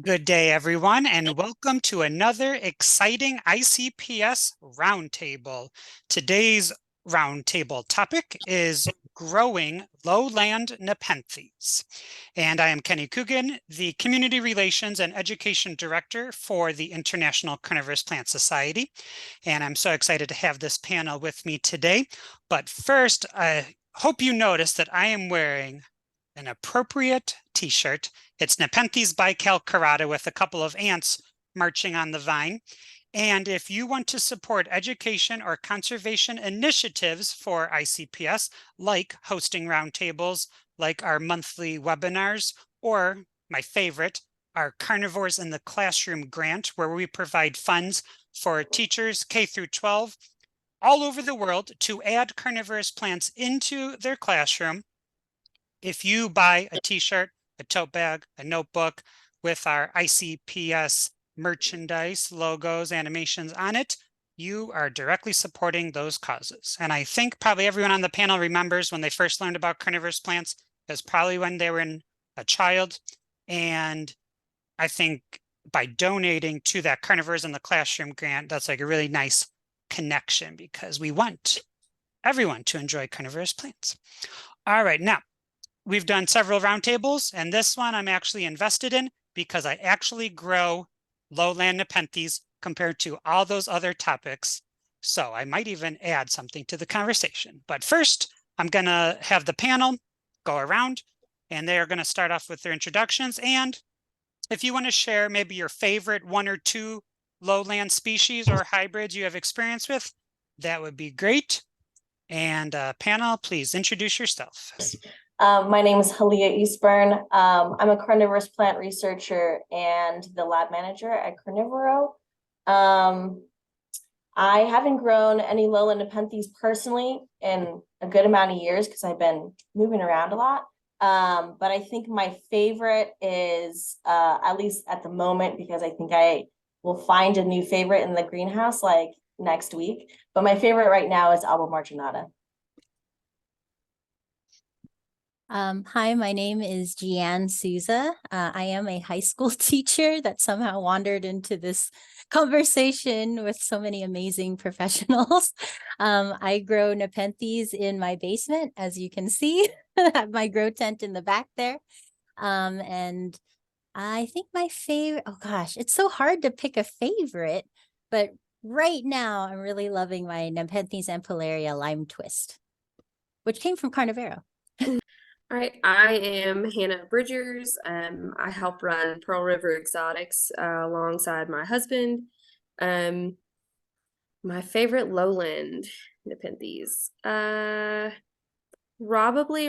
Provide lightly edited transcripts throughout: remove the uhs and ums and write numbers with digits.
Good day, everyone, and welcome to another exciting ICPS Roundtable. Today's roundtable topic is growing lowland Nepenthes. And I am Kenny Coogan, the Community Relations and Education Director for the International Carnivorous Plant Society. And I'm so excited to have this panel with me today. But first, I hope you notice that I am wearing an appropriate t-shirt. It's Nepenthes bicalcarata with a couple of ants marching on the vine. And if you want to support education or conservation initiatives for ICPS, like hosting roundtables, like our monthly webinars, or my favorite, our Carnivores in the Classroom grant, where we provide funds for teachers K through 12 all over the world to add carnivorous plants into their classroom. If you buy a t-shirt, a tote bag, a notebook with our ICPS merchandise, logos, animations on it, you are directly supporting those causes. And I think probably everyone on the panel remembers when they first learned about carnivorous plants, it was probably when they were a child. And I think by donating to that Carnivores in the Classroom grant, that's like a really nice connection because we want everyone to enjoy carnivorous plants. All right, now we've done several roundtables, and this one I'm actually invested in because I actually grow lowland Nepenthes compared to all those other topics. So I might even add something to the conversation. But first, I'm going to have the panel go around, and they are going to start off with their introductions. And if you want to share maybe your favorite one or two lowland species or hybrids you have experience with, that would be great. And panel, please introduce yourself. My name is Hali'a Eastburn. I'm a carnivorous plant researcher and the lab manager at Carnivero. I haven't grown any Lowland Nepenthes personally in a good amount of years because I've been moving around a lot. But I think my favorite is, at least at the moment, because I think I will find a new favorite in the greenhouse like next week. But my favorite right now is Alba marginata. Hi, my name is Gianne Souza. I am a high school teacher that somehow wandered into this conversation with so many amazing professionals. I grow Nepenthes in my basement, as you can see. I have my grow tent in the back there. And I think my favorite, oh gosh, it's so hard to pick a favorite, but right now I'm really loving my Nepenthes ampullaria lime twist, which came from Carnivero. All right, I am Hannah Bridgers. I help run Pearl River Exotics alongside my husband. My favorite lowland Nepenthes, probably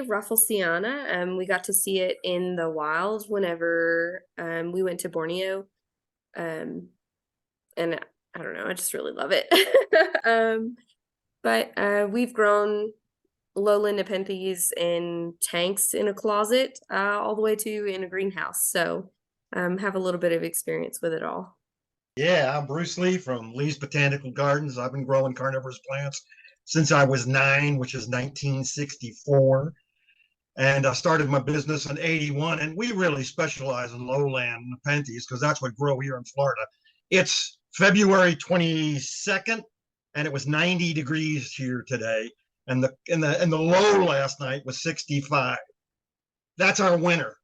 Rafflesiana. We got to see it in the wild whenever we went to Borneo, and I don't know, I just really love it. But we've grown Lowland Nepenthes in tanks in a closet, all the way to in a greenhouse. So have a little bit of experience with it all. Yeah, I'm Bruce Lee from Lee's Botanical Gardens. I've been growing carnivorous plants since I was 9, which is 1964. And I started my business in 81, and we really specialize in lowland Nepenthes because that's what grow here in Florida. It's February 22nd, and it was 90 degrees here today. And the low last night was 65. That's our winter,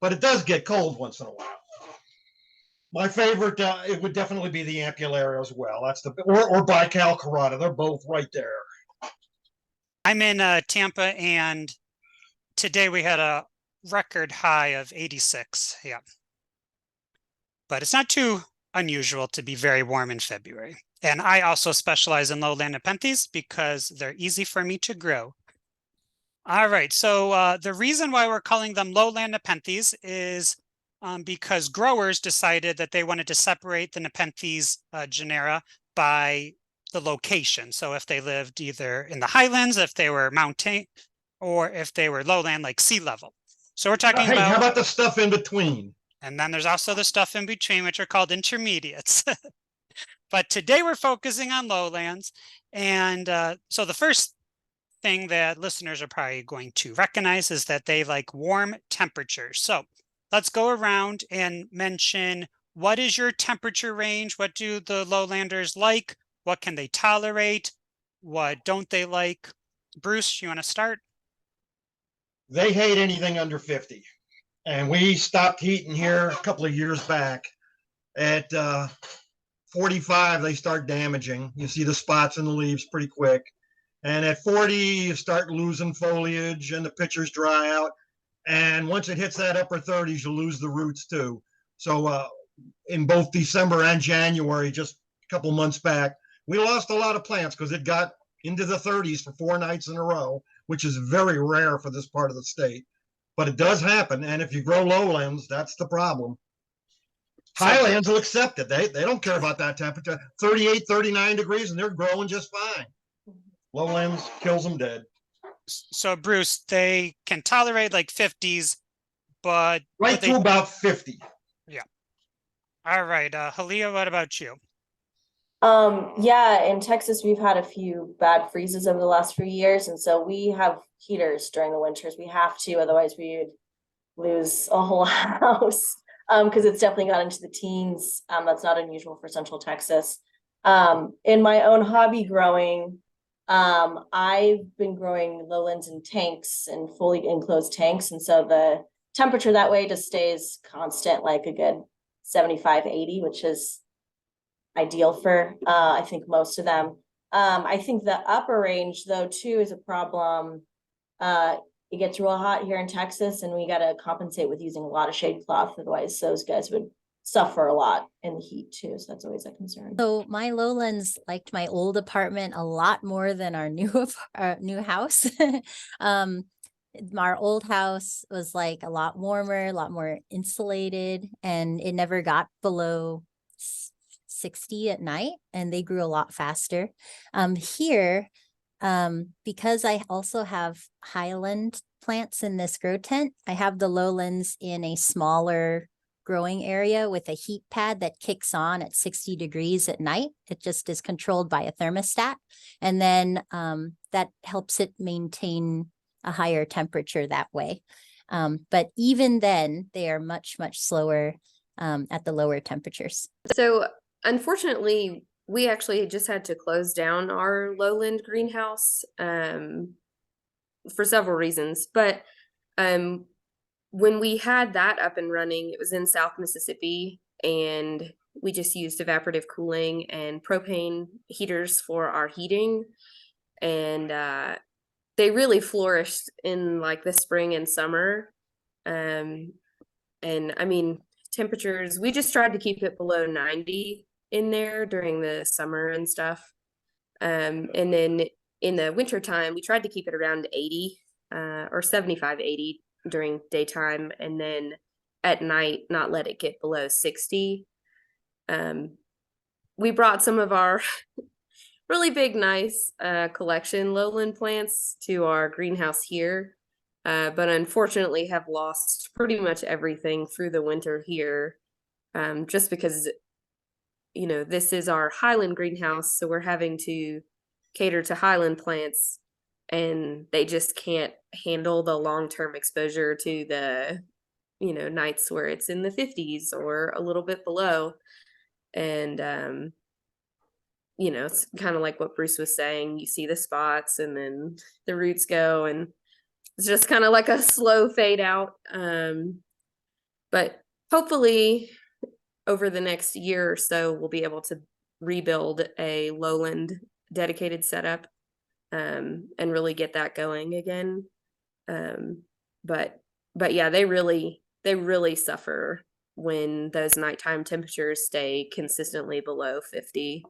but it does get cold once in a while. My favorite, it would definitely be the ampullaria as well. That's the or bicalcarata. They're both right there. I'm in Tampa, and today we had a record high of 86. Yeah, but it's not too unusual to be very warm in February. And I also specialize in lowland Nepenthes because they're easy for me to grow. All right, so the reason why we're calling them lowland Nepenthes is because growers decided that they wanted to separate the Nepenthes genera by the location. So if they lived either in the highlands, if they were mountain, or if they were lowland, like sea level. So we're talking Hey, about— how about the stuff in between? And then there's also the stuff in between, which are called intermediates. But today we're focusing on lowlands. And so the first thing that listeners are probably going to recognize is that they like warm temperatures. So let's go around and mention what is your temperature range? What do the lowlanders like? What can they tolerate? What don't they like? Bruce, you want to start? They hate anything under 50. And we stopped heating here a couple of years back. At 45, they start damaging. You see the spots in the leaves pretty quick. And at 40, you start losing foliage and the pitchers dry out. And once it hits that upper 30s, you lose the roots too. So in both December and January, just a couple months back, we lost a lot of plants because it got into the 30s for 4 nights in a row, which is very rare for this part of the state. But it does happen. And if you grow lowlands, that's the problem. Highlands will accept it. They don't care about that temperature. 38, 39 degrees, and they're growing just fine. Lowlands kills them dead. So Bruce, they can tolerate like 50s, but Right to about 50. Yeah. All right, Hali'a, what about you? Yeah, in Texas, we've had a few bad freezes over the last few years, and so we have heaters during the winters. We have to, otherwise we would lose a whole house. Because it's definitely got into the teens. That's not unusual for Central Texas. In my own hobby growing, I've been growing lowlands in tanks and fully enclosed tanks. And so the temperature that way just stays constant, like a good 75, 80, which is ideal for, I think, most of them. I think the upper range, though, too, is a problem. It gets real hot here in Texas, and we got to compensate with using a lot of shade cloth. Otherwise, those guys would suffer a lot in the heat too. So that's always a concern. So my lowlands liked my old apartment a lot more than our new house. Our old house was like a lot warmer, a lot more insulated, and it never got below 60 at night, and they grew a lot faster. Here, because I also have highland plants in this grow tent, I have the lowlands in a smaller growing area with a heat pad that kicks on at 60 degrees at night. It just is controlled by a thermostat. And then that helps it maintain a higher temperature that way. But even then, they are much, much slower at the lower temperatures. So unfortunately, we actually just had to close down our lowland greenhouse for several reasons. But when we had that up and running, it was in South Mississippi, and we just used evaporative cooling and propane heaters for our heating. And they really flourished in like the spring and summer. And I mean, temperatures, we just tried to keep it below 90 in there during the summer and stuff. And then in the winter time, we tried to keep it around 80 or 75, 80 during daytime. And then at night, not let it get below 60. We brought some of our really big, nice collection lowland plants to our greenhouse here. But unfortunately have lost pretty much everything through the winter here. Just because, you know, this is our highland greenhouse, so we're having to cater to highland plants, and they just can't handle the long-term exposure to the, you know, nights where it's in the 50s or a little bit below. And you know, it's kind of like what Bruce was saying, you see the spots and then the roots go, and it's just kind of like a slow fade out. But hopefully over the next year or so, we'll be able to rebuild a lowland dedicated setup and really get that going again. But yeah, they really suffer when those nighttime temperatures stay consistently below 50.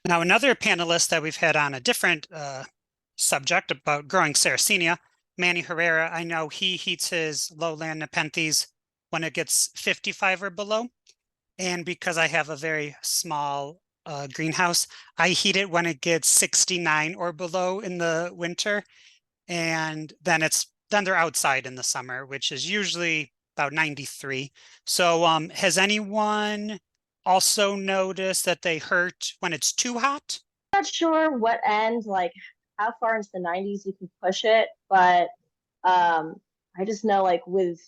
Now, another panelist that we've had on a different subject about growing Sarracenia, Manny Herrera, I know he heats his Lowland Nepenthes when it gets 55 or below. And because I have a very small greenhouse, I heat it when it gets 69 or below in the winter. And then they're outside in the summer, which is usually about 93. So has anyone also noticed that they hurt when it's too hot? I'm not sure what end, like how far into the 90s you can push it, but I just know like with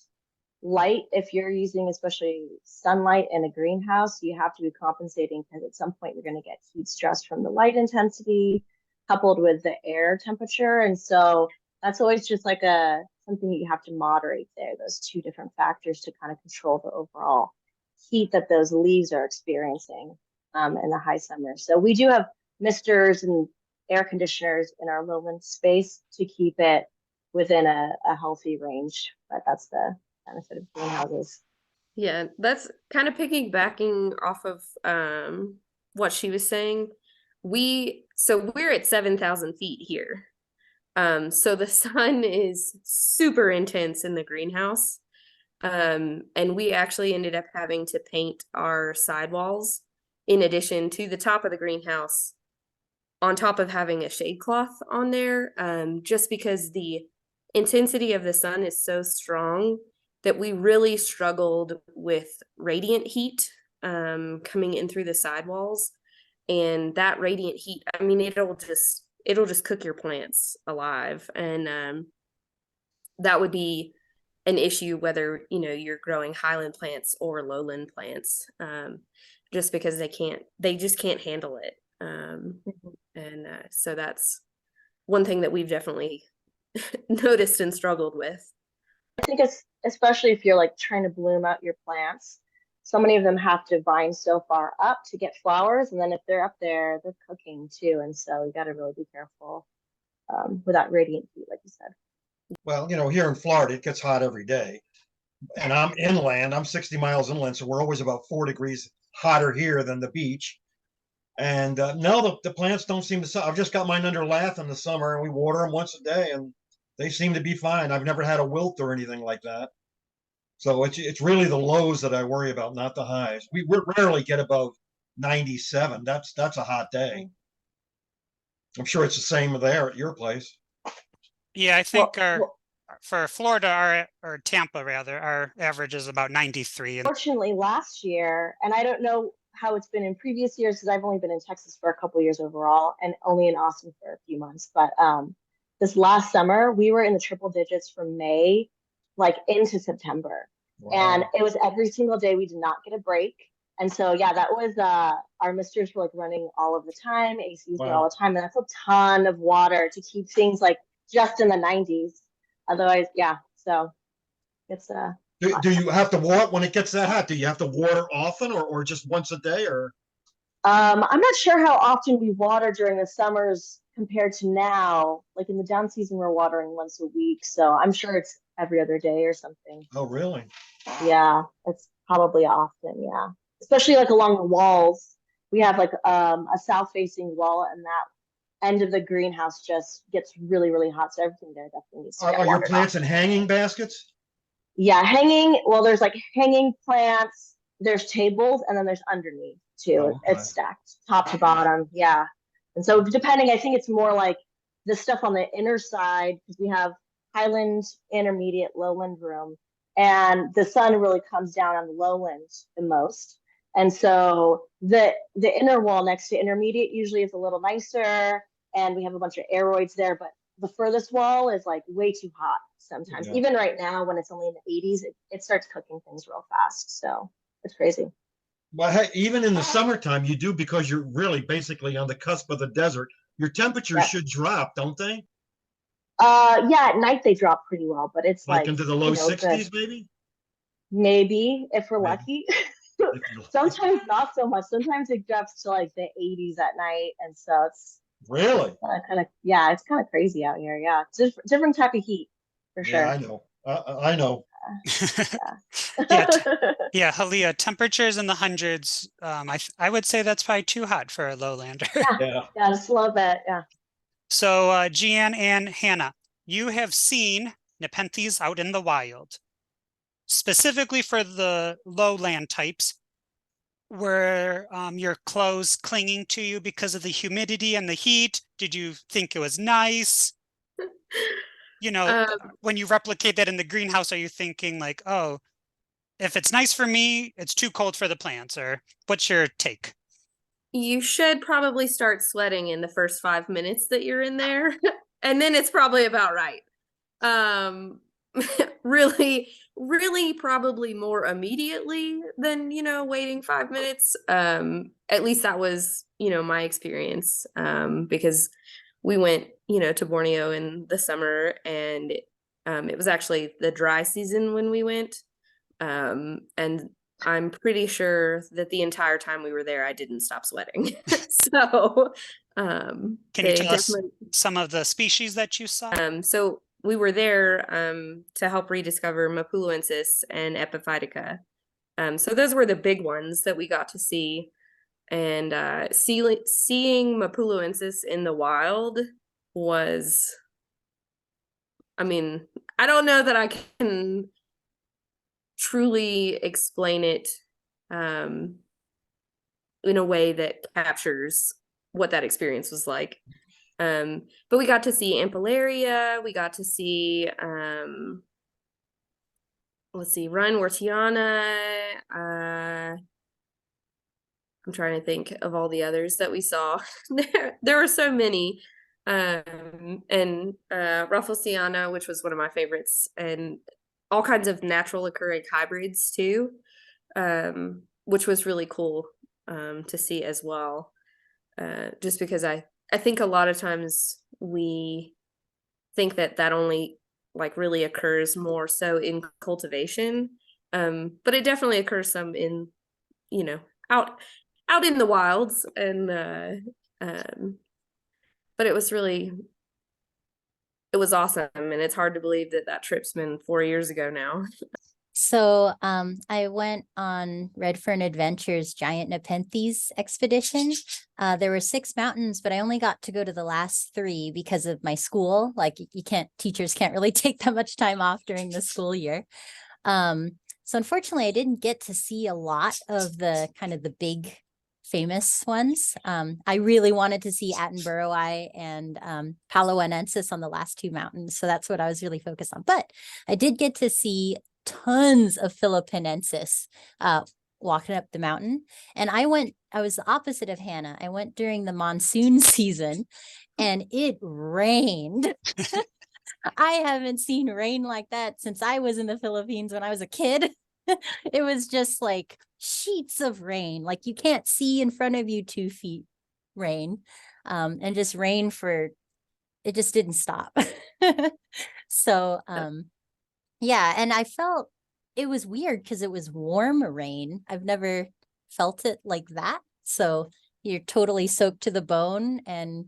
light, if you're using especially sunlight in a greenhouse, you have to be compensating because at some point you're going to get heat stress from the light intensity coupled with the air temperature. And so that's always just like something you have to moderate there, those two different factors to kind of control the overall heat that those leaves are experiencing in the high summer. So we do have misters and air conditioners in our lowland space to keep it within a healthy range, but that's the benefit of greenhouses. Yeah, that's kind of piggybacking off of what she was saying. We're at 7,000 feet here. So the sun is super intense in the greenhouse. And we actually ended up having to paint our sidewalls in addition to the top of the greenhouse, on top of having a shade cloth on there, just because the intensity of the sun is so strong that we really struggled with radiant heat coming in through the sidewalls. And that radiant heat, I mean, it'll just cook your plants alive. And that would be an issue whether, you're growing highland plants or lowland plants, just because they just can't handle it. And so that's one thing that we've definitely noticed and struggled with. I think it's especially if you're like trying to bloom out your plants. So many of them have to vine so far up to get flowers, and then if they're up there, they're cooking too. And so you got to really be careful with that radiant heat, like you said. Well, here in Florida, it gets hot every day. And I'm inland, I'm 60 miles inland, so we're always about 4 degrees hotter here than the beach. And no, the plants don't seem to. I've just got mine under lath in the summer, and we water them once a day, and they seem to be fine. I've never had a wilt or anything like that. So it's really the lows that I worry about, not the highs. We rarely get above 97. That's a hot day. I'm sure it's the same there at your place. Yeah, I think for Florida, or Tampa rather, our average is about 93. Fortunately, last year, and I don't know how it's been in previous years because I've only been in Texas for a couple of years overall and only in Austin for a few months. But this last summer, we were in the triple digits from May, like into September. Wow. And it was every single day. We did not get a break. And so, yeah, that was our misters were like running all of the time. ACs were all the time. And that's a ton of water to keep things like just in the 90s. Otherwise, yeah. So it's Do you have to water when it gets that hot? Do you have to water often or just once a day or? I'm not sure how often we water during the summers compared to now. Like in the down season, we're watering once a week. So I'm sure it's every other day or something. Oh, really? Yeah, it's probably often. Yeah. Especially like along the walls. We have like a south facing wall, and that end of the greenhouse just gets really, really hot. So everything there definitely needs to get Are your plants off. in hanging baskets? Yeah, hanging. Well, there's like hanging plants, there's tables, and then there's underneath too. Oh, okay. It's stacked top to bottom. Yeah. And so depending, I think it's more like the stuff on the inner side, because we have highland, intermediate, lowland room, and the sun really comes down on the lowland the most. And so the inner wall next to intermediate usually is a little nicer, and we have a bunch of aeroids there, but the furthest wall is like way too hot sometimes. Yeah. Even right now when it's only in the 80s, it starts cooking things real fast. So it's crazy. Well, hey, even in the summertime, you do, because you're really basically on the cusp of the desert. Your temperatures should drop, don't they? Yeah, at night they drop pretty well, but it's like into the low 60s, maybe? Maybe if we're lucky. Sometimes not so much. Sometimes it drops to like the 80s at night, and so it's really yeah, it's kind of crazy out here. Yeah, it's different type of heat for sure. Yeah, I know. I know. Yeah, Hali'a, temperatures in the hundreds. I would say that's probably too hot for a lowlander. Yeah, just love it. Yeah. So, Gianne and Hannah, you have seen Nepenthes out in the wild. Specifically for the lowland types, were your clothes clinging to you because of the humidity and the heat? Did you think it was nice? When you replicate that in the greenhouse, are you thinking like, oh, if it's nice for me, it's too cold for the plants? Or what's your take? You should probably start sweating in the first 5 minutes that you're in there. And then it's probably about right. Really, really probably more immediately than, waiting 5 minutes. At least that was, my experience. Because we went, to Borneo in the summer, and it was actually the dry season when we went. And I'm pretty sure that the entire time we were there, I didn't stop sweating. So, Can you they tell us definitely, some of the species that you saw? so we were there to help rediscover Mapuluensis and Epiphytica. So those were the big ones that we got to see. And seeing Mapuluensis in the wild was, I mean, I don't know that I can truly explain it in a way that captures what that experience was like. But we got to see Ampillaria, we got to see let's see, Reinwartiana. I'm trying to think of all the others that we saw. There were so many. And Rafflesiana, which was one of my favorites, and all kinds of natural occurring hybrids too, which was really cool to see as well. Just because I think a lot of times we think that only like really occurs more so in cultivation, but it definitely occurs some in, out in the wilds. And but it was awesome, and it's hard to believe that trip's been 4 years ago now. So I went on Red Fern Adventures Giant Nepenthes expedition. There were 6 mountains, but I only got to go to the last 3 because of my school. Like teachers can't really take that much time off during the school year. So unfortunately, I didn't get to see a lot of the kind of the big famous ones. I really wanted to see Attenborough and Palawanensis on the last 2 mountains. So that's what I was really focused on. But I did get to see tons of Philippinensis walking up the mountain. And I was the opposite of Hannah. I went during the monsoon season and it rained. I haven't seen rain like that since I was in the Philippines when I was a kid. It was just like sheets of rain, like you can't see in front of you 2 feet rain, and just rain it just didn't stop. So yeah, and I felt it was weird because it was warm rain. I've never felt it like that. So you're totally soaked to the bone and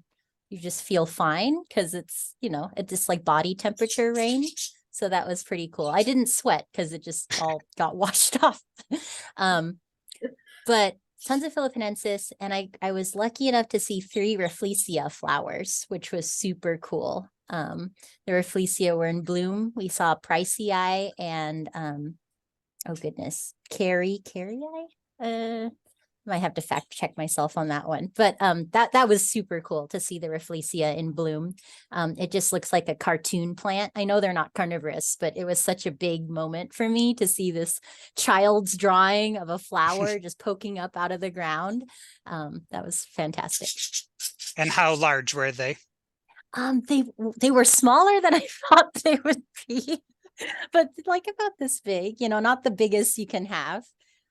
you just feel fine because it's, it's just like body temperature rain. So that was pretty cool. I didn't sweat because it just all got washed off. But tons of Philippinensis, and I was lucky enough to see 3 Rafflesia flowers, which was super cool. The Rafflesia were in bloom. We saw Pricei and oh goodness, Carrie. Might have to fact check myself on that one, but that was super cool to see the Rafflesia in bloom. It just looks like a cartoon plant. I know they're not carnivorous, but it was such a big moment for me to see this child's drawing of a flower just poking up out of the ground. That was fantastic. And how large were they? They were smaller than I thought they would be, but like about this big, not the biggest you can have.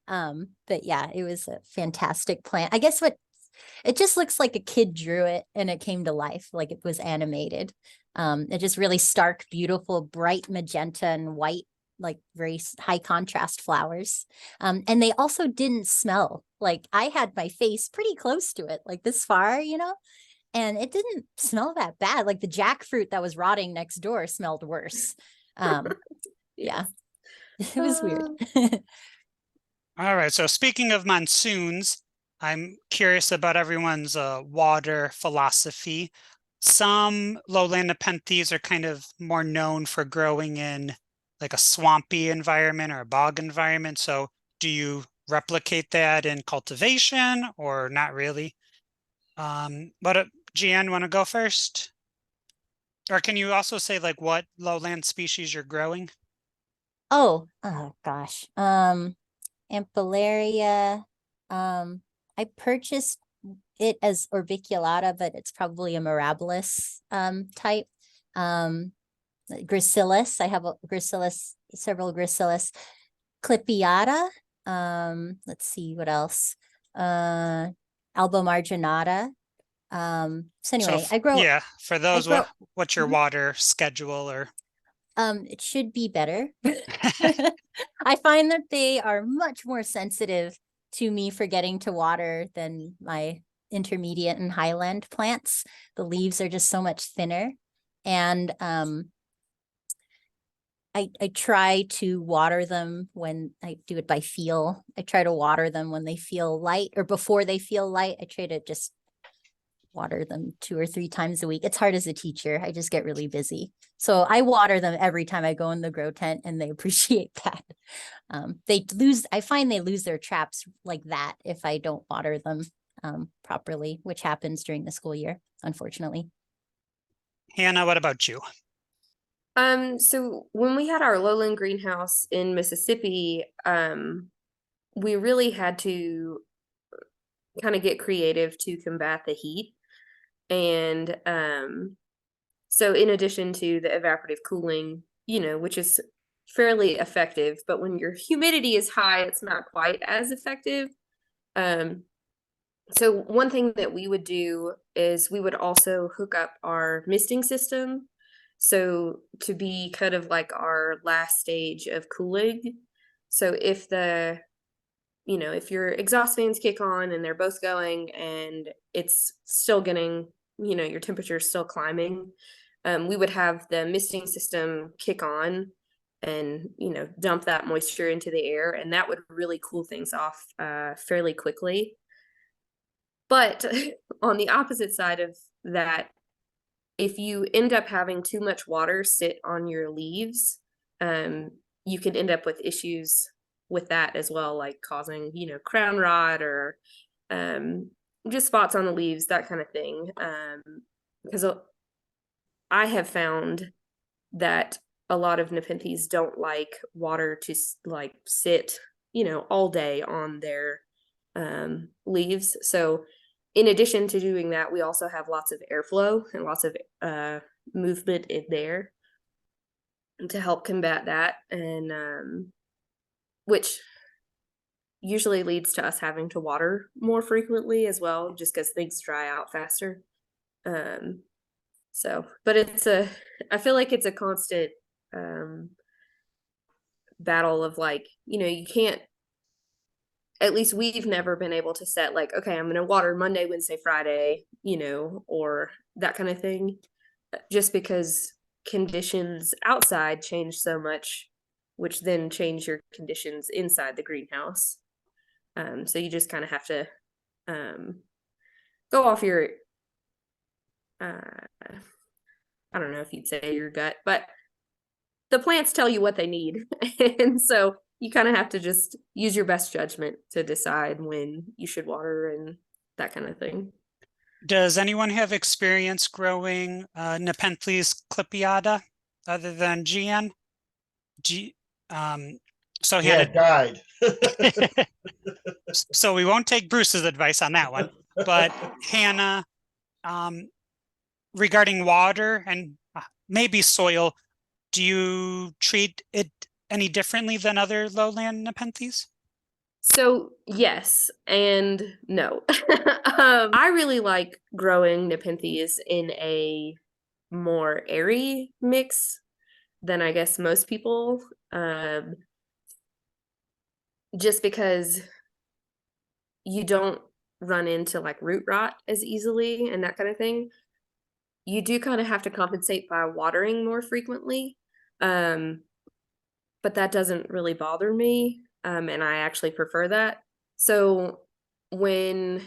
But yeah, it was a fantastic plant. I guess it just looks like a kid drew it and it came to life, like it was animated. It just really stark, beautiful, bright magenta and white, like very high contrast flowers. And they also didn't smell. Like I had my face pretty close to it, like this far, and it didn't smell that bad. Like the jackfruit that was rotting next door smelled worse. Yeah, it was weird. All right. So speaking of monsoons, I'm curious about everyone's water philosophy. Some lowland Nepenthes are kind of more known for growing in like a swampy environment or a bog environment. So do you replicate that in cultivation or not really? Gianne, want to go first? Or can you also say like what lowland species you're growing? Oh gosh. Ampillaria. I purchased it as orbiculata, but it's probably a mirabilis type. Gracilis. I have a Gracilis several gracilis, clipiata. Let's see what else. Albomarginata. So anyway, yeah, for those, grow- what's your Mhm. water schedule or? It should be better. I find that they are much more sensitive to me forgetting to water than my intermediate and highland plants. The leaves are just so much thinner. And I try to water them when I do it by feel. I try to water them when they feel light or before they feel light. I try to just water them 2 or 3 times a week. It's hard as a teacher. I just get really busy. So I water them every time I go in the grow tent, and they appreciate that. I find they lose their traps like that if I don't water them properly, which happens during the school year, unfortunately. Hannah, what about you? So when we had our lowland greenhouse in Mississippi, we really had to kind of get creative to combat the heat. And so in addition to the evaporative cooling, which is fairly effective, but when your humidity is high, it's not quite as effective. So one thing that we would do is we would also hook up our misting system. So to be kind of like our last stage of cooling. So if if your exhaust fans kick on and they're both going and it's still getting, your temperature is still climbing, we would have the misting system kick on and, dump that moisture into the air, and that would really cool things off fairly quickly. But on the opposite side of that, if you end up having too much water sit on your leaves, you can end up with issues with that as well, like causing, crown rot or just spots on the leaves, that kind of thing. Because I have found that a lot of Nepenthes don't like water to like sit, all day on their leaves. So in addition to doing that, we also have lots of airflow and lots of movement in there to help combat that, and which usually leads to us having to water more frequently as well, just because things dry out faster. But I feel like it's a constant battle of like, you can't, at least we've never been able to set like, okay, I'm going to water Monday, Wednesday, Friday, or that kind of thing, just because conditions outside change so much, which then change your conditions inside the greenhouse. So you just kind of have to go off your, I don't know if you'd say your gut, but the plants tell you what they need. And so you kind of have to just use your best judgment to decide when you should water and that kind of thing. Does anyone have experience growing Nepenthes clipiata other than Gianne? So Yeah, Hannah, died. so we won't take Bruce's advice on that one, but Hannah, regarding water and maybe soil, do you treat it any differently than other lowland Nepenthes? So yes and no. I really like growing Nepenthes in a more airy mix than I guess most people, just because you don't run into like root rot as easily and that kind of thing. You do kind of have to compensate by watering more frequently, but that doesn't really bother me, and I actually prefer that. So when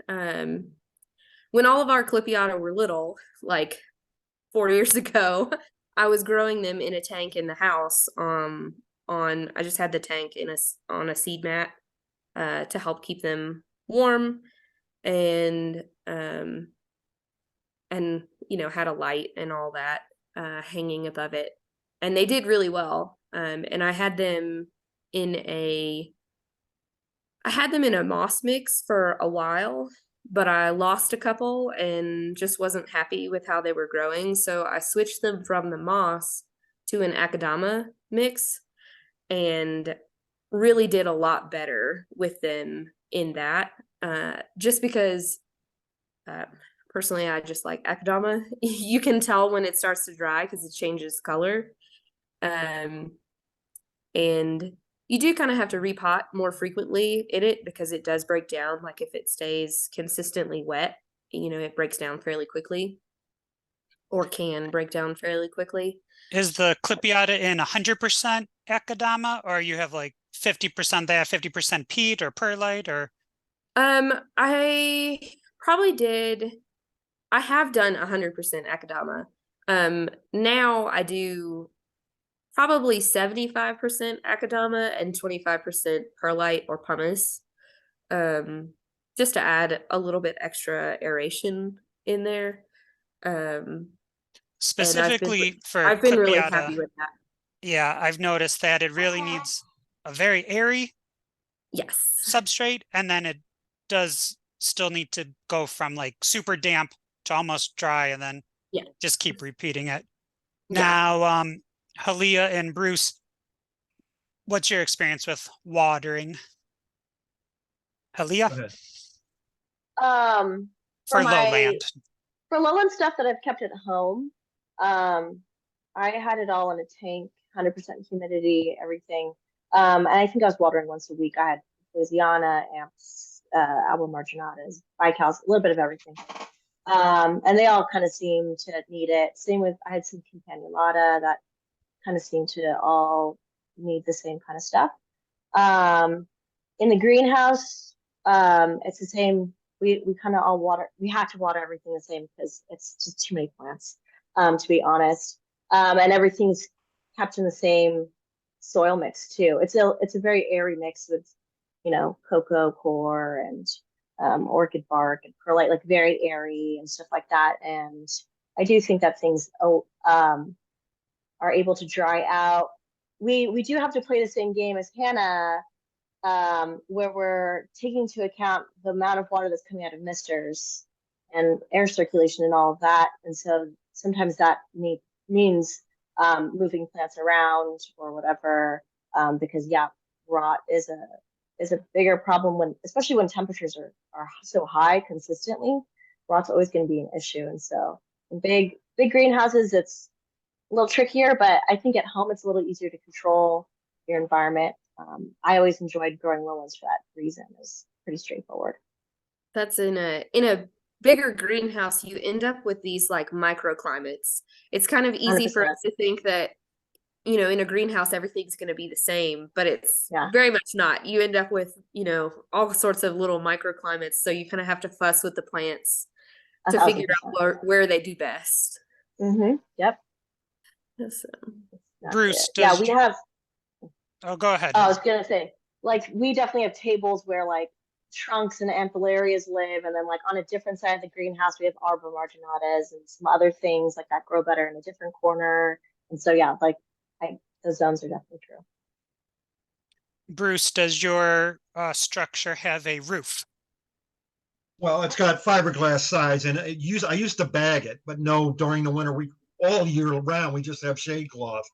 all of our clipiata were little, like 4 years ago, I was growing them in a tank in the house. I just had the tank on a seed mat to help keep them warm, and had a light and all that hanging above it, and they did really well. And I had them in a moss mix for a while, but I lost a couple and just wasn't happy with how they were growing. So I switched them from the moss to an akadama mix. and really did a lot better with them in that. Just because personally, I just like Akadama. You can tell when it starts to dry because it changes color. And you do kind of have to repot more frequently in it because it does break down. Like if it stays consistently wet, it breaks down fairly quickly, or can break down fairly quickly. Is the Clipiata in 100% Akadama, or you have like 50% that, 50% peat or perlite, or? I probably did. I have done 100% Akadama. Now I do probably 75% Akadama and 25% perlite or pumice. Just to add a little bit extra aeration in there. Specifically for I've been really Clipiata, happy with that. yeah, I've noticed that it really needs a very airy Yes. substrate, and then it does still need to go from like super damp to almost dry, and then just keep repeating it. Now, Hali'a and Bruce, what's your experience with watering? Hali'a? For lowland. For lowland stuff that I've kept at home, I had it all in a tank, 100% humidity, everything. And I think I was watering once a week. I had Louisiana, amps, alba marginatas, bicals, a little bit of everything. And they all kind of seem to need it. Same with, I had some campanulata that kind of seem to all need the same kind of stuff. In the greenhouse, it's the same. We kind of all water. We had to water everything the same because it's just too many plants, to be honest. And everything's kept in the same soil mix too. It's a very airy mix with, cocoa core and orchid bark and perlite, like very airy and stuff like that. And I do think that things are able to dry out. We do have to play the same game as Hannah, where we're taking into account the amount of water that's coming out of misters and air circulation and all of that. And so sometimes that means moving plants around or whatever, because rot is a bigger problem especially when temperatures are so high consistently. Rot's always going to be an issue. And so in big greenhouses, it's a little trickier, but I think at home it's a little easier to control your environment. I always enjoyed growing lowlands for that reason. It's pretty straightforward. That's in a bigger greenhouse, you end up with these like microclimates. It's kind of easy 100%. For us to think that, in a greenhouse, everything's going to be the same, but it's very much not. You end up with, all sorts of little microclimates. So you kind of have to fuss with the plants to 1000%. Figure out where they do best. Mm-hmm. Yep. So, Bruce, we have. Oh, go ahead. I was gonna say, like, we definitely have tables where like trunks and amphilarias live, and then like on a different side of the greenhouse we have arbor marginatas and some other things like that grow better in a different corner. And so those zones are definitely true. Bruce, does your structure have a roof? Well, it's got fiberglass sides, and I used to bag it, but no, during the winter all year round we just have shade cloth.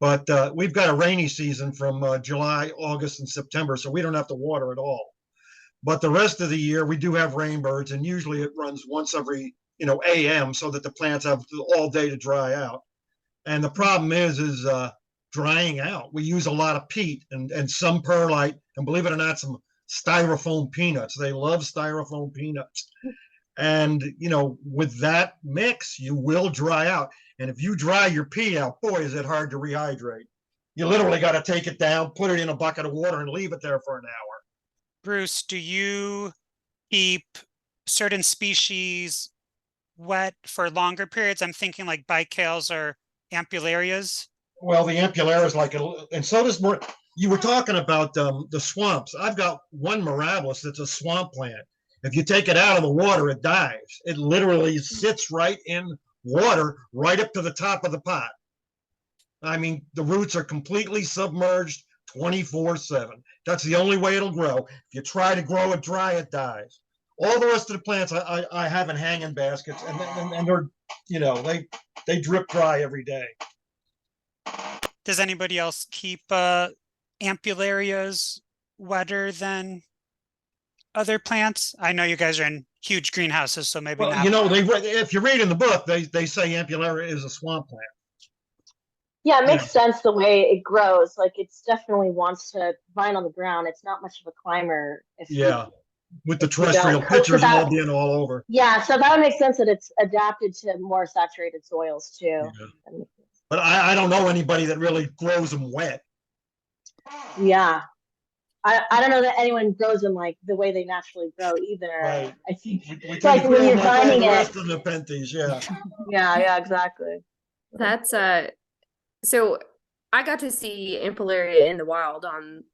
But we've got a rainy season from July, August, and September, so we don't have to water at all. But the rest of the year, we do have rainbirds, and usually it runs once every, a.m. so that the plants have all day to dry out. And the problem is drying out. We use a lot of peat and some perlite, and believe it or not, some styrofoam peanuts. They love styrofoam peanuts. And, with that mix, you will dry out. And if you dry your pea out, boy, is it hard to rehydrate. You literally got to take it down, put it in a bucket of water, and leave it there for an hour. Bruce, do you keep certain species wet for longer periods? I'm thinking like bicales or ampullarias. Well, the ampullarias and so does more. You were talking about the swamps. I've got one mirabilis that's a swamp plant. If you take it out of the water, it dies. It literally sits right in water, right up to the top of the pot. I mean, the roots are completely submerged 24/7. That's the only way it'll grow. If you try to grow it dry, it dies. All the rest of the plants I have in hanging baskets, and they're, they drip dry every day. Does anybody else keep Ampularias wetter than other plants? I know you guys are in huge greenhouses, so maybe Well, not. you know, if you read in the book, they say Ampularia is a swamp plant. Yeah, it makes Yeah. sense the way it grows. Like it's definitely wants to vine on the ground. It's not much of a climber if Yeah, with the if you terrestrial don't coat. So pictures all that, being all over. yeah, so that would make sense that it's adapted to more saturated soils too. Yeah. But I don't know anybody that really grows them wet. Yeah. I don't know that anyone grows them like the way they naturally grow either. Right. I think We it's like tend to when grow you're them like all vining the it. rest of the Nepenthes, yeah. Yeah, exactly. That's so I got to see Ampullaria in the wild on,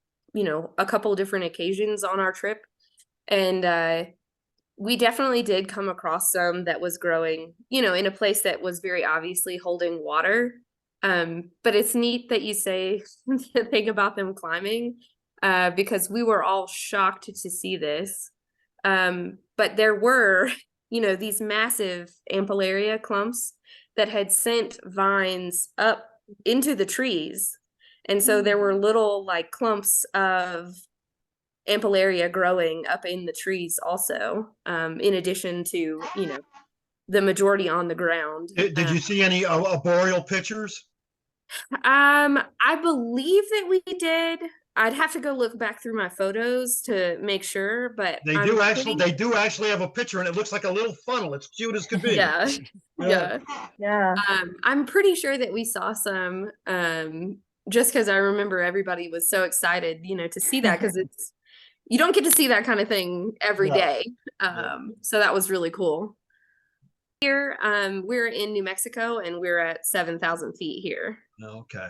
a couple different occasions on our trip. And we definitely did come across some that was growing, in a place that was very obviously holding water. But it's neat that you say the thing about them climbing, because we were all shocked to see this. But there were, these massive Ampullaria clumps that had sent vines up into the trees. And so there were little like clumps of Ampullaria growing up in the trees also, in addition to, the majority on the ground. Did you see any arboreal pictures? I believe that we did. I'd have to go look back through my photos to make sure, but They do actually have a picture, and it looks like a little funnel. It's cute as could be. Yeah. Yeah. Yeah. I'm pretty sure that we saw some, just because I remember everybody was so excited, to see that, because you don't get to see that kind of thing every No. day. Yeah. So that was really cool. Here, we're in New Mexico, and we're at 7,000 feet here. Okay.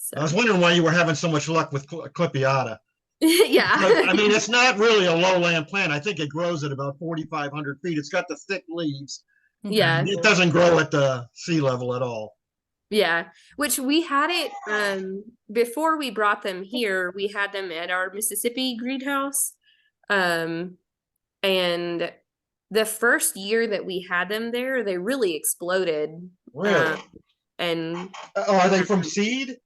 So. I was wondering why you were having so much luck with Clipiata. Yeah. I mean, it's not really a lowland plant. I think it grows at about 4,500 feet. It's got the thick leaves. Yeah. It doesn't grow at the sea level at all. Yeah, which we had it before we brought them here. We had them at our Mississippi greenhouse, and the first year that we had them there, they really exploded. Really? And are they from seed?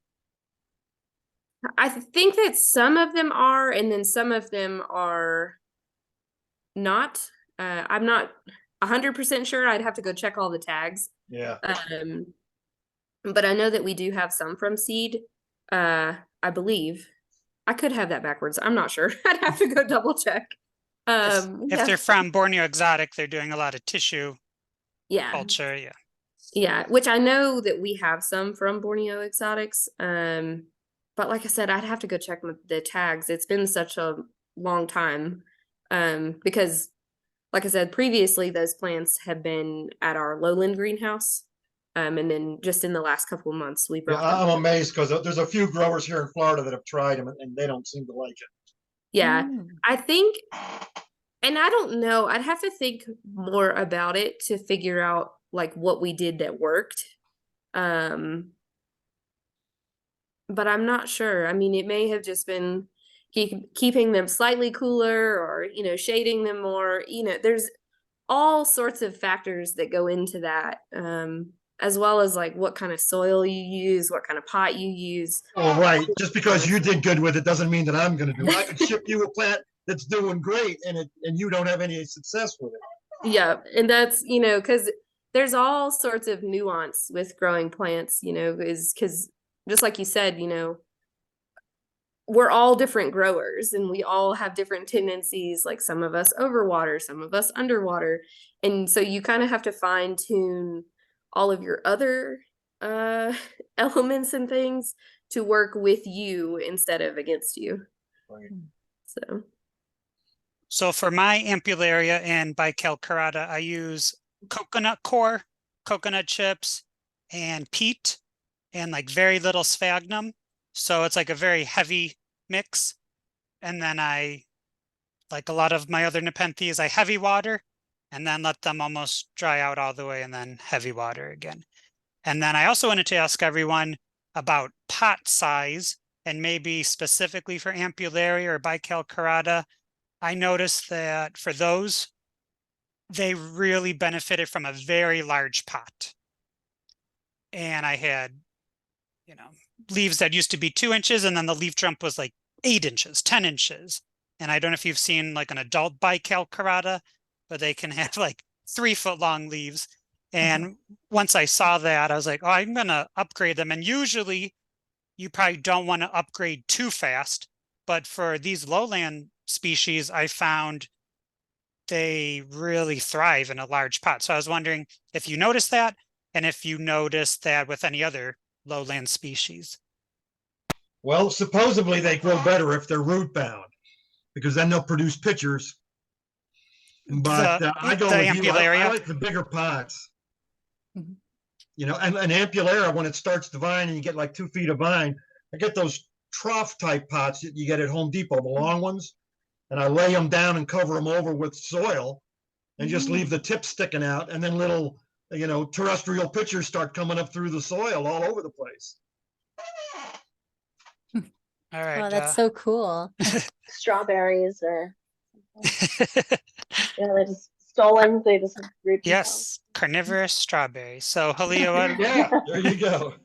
I think that some of them are, and then some of them are not. I'm not 100% sure. I'd have to go check all the tags. Yeah. But I know that we do have some from seed. I believe. I could have that backwards. I'm not sure. I'd have to go double check. If they're from Borneo Exotic, they're doing a lot of tissue culture. Yeah. Yeah, which I know that we have some from Borneo Exotics. But like I said, I'd have to go check the tags. It's been such a long time. Because like I said, previously those plants have been at our Lowland greenhouse. And then just in the last couple of months, we brought them. I'm amazed because there's a few growers here in Florida that have tried them and they don't seem to like it. Yeah, I think, and I don't know, I'd have to think more about it to figure out like what we did that worked. But I'm not sure. I mean, it may have just been keeping them slightly cooler or, shading them more. There's all sorts of factors that go into that. As well as like what kind of soil you use, what kind of pot you use. Oh, right. Just because you did good with it doesn't mean that I'm going to do it. I could ship you a plant that's doing great and you don't have any success with it. Yeah. And that's, because there's all sorts of nuance with growing plants, is because just like you said, we're all different growers and we all have different tendencies. Like some of us overwater, some of us underwater. And so you kind of have to fine tune all of your other elements and things to work with you instead of against you. Right. So for my Ampullaria and Bicalcarata, I use coconut core, coconut chips, and peat, and like very little sphagnum. So it's like a very heavy mix. And then I, like a lot of my other Nepenthes, I heavy water and then let them almost dry out all the way and then heavy water again. And then I also wanted to ask everyone about pot size and maybe specifically for Ampullaria or Bicalcarata. I noticed that for those, they really benefited from a very large pot. And I had, leaves that used to be 2 inches, and then the leaf jump was like 8 inches, 10 inches. And I don't know if you've seen like an adult bical carata, but they can have like 3 foot long leaves. And once I saw that, I was like, oh, I'm gonna upgrade them. And usually you probably don't want to upgrade too fast, but for these lowland species, I found they really thrive in a large pot. So I was wondering if you noticed that, and if you noticed that with any other lowland species. Well, supposedly they grow better if they're root bound, because then they'll produce pitchers. But I go the with you. I ampullaria. like the bigger pots. Mhm. You know, and an ampullaria, when it starts to vine and you get like 2 feet of vine, I get those trough type pots that you get at Home Depot, the long ones, and I lay them down and cover them over with soil and just leave the tips sticking out, and then little, you know, terrestrial pitchers start coming up through the soil all over the place. All right. Oh, that's so cool. Strawberries or, you know, they're just stolen. They just root Yes, carnivorous strawberry. So Hali'a, what, Yeah, there you go.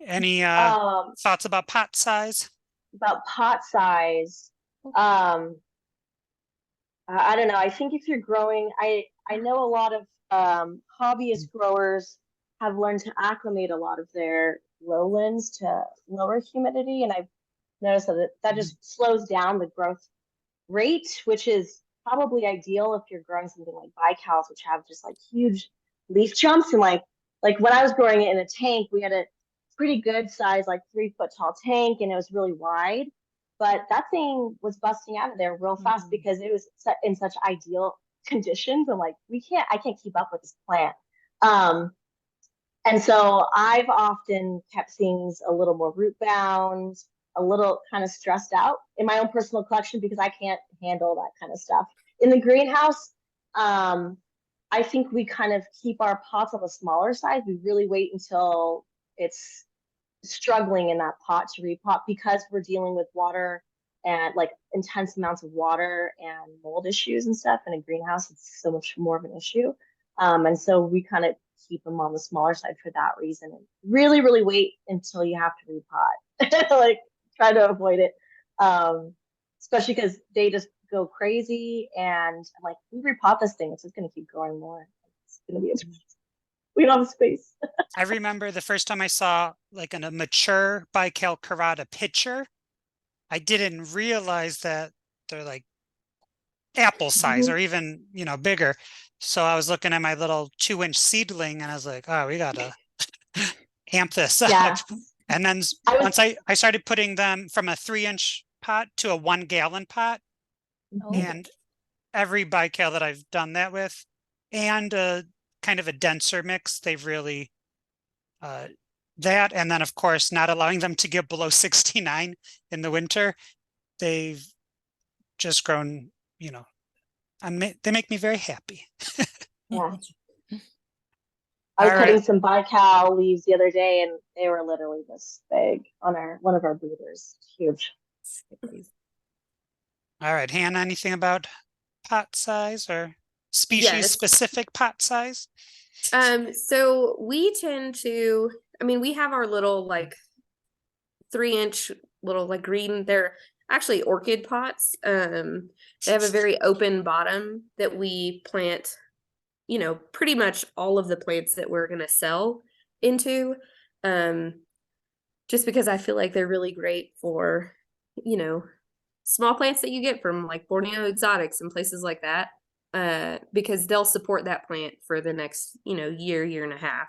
any themselves. thoughts about pot size? About pot size. I don't know. I think if you're growing, I know a lot of hobbyist growers have learned to acclimate a lot of their lowlands to lower humidity, and I've noticed that just slows down the growth rate, which is probably ideal if you're growing something like bicals, which have just like huge leaf jumps. And like when I was growing it in a tank, we had a pretty good size, like 3 foot tall tank, and it was really wide. But that thing was busting out of there real fast because it was in such ideal conditions. I'm like, I can't keep up with this plant. And so I've often kept things a little more root bound, a little kind of stressed out in my own personal collection because I can't handle that kind of stuff. In the greenhouse, I think we kind of keep our pots on the smaller side. We really wait until it's struggling in that pot to repot because we're dealing with water and like intense amounts of water and mold issues and stuff. In a greenhouse, it's so much more of an issue. And so we kind of keep them on the smaller side for that reason. And really, really wait until you have to repot. Like try to avoid it. Especially because they just go crazy. And I'm like, we repot this thing, it's just gonna keep growing more. It's gonna be we don't have space. I remember the first time I saw like a mature bical carata pitcher, I didn't realize that they're like apple size or even, you know, bigger. So I was looking at my little 2-inch seedling and I was like, oh, we gotta amp this Yeah. up. And then once I started putting them from a 3-inch pot to a 1-gallon pot, and every bical that I've done that with, and a kind of a denser mix, they've really that, and then of course not allowing them to get below 69 in the winter, they've just grown, you know, they make me very happy. Yeah. I was cutting some bical leaves the other day and they were literally this big on one of our breeders. Huge. All right, Hannah, anything about pot size or species specific pot size? So we tend to, I mean, we have our little like 3-inch little like green, they're actually orchid pots. They have a very open bottom that we plant, you know, pretty much all of the plants that we're going to sell into. Just because I feel like they're really great for, you know, small plants that you get from like Borneo exotics and places like that. Because they'll support that plant for the next, you know, year and a half.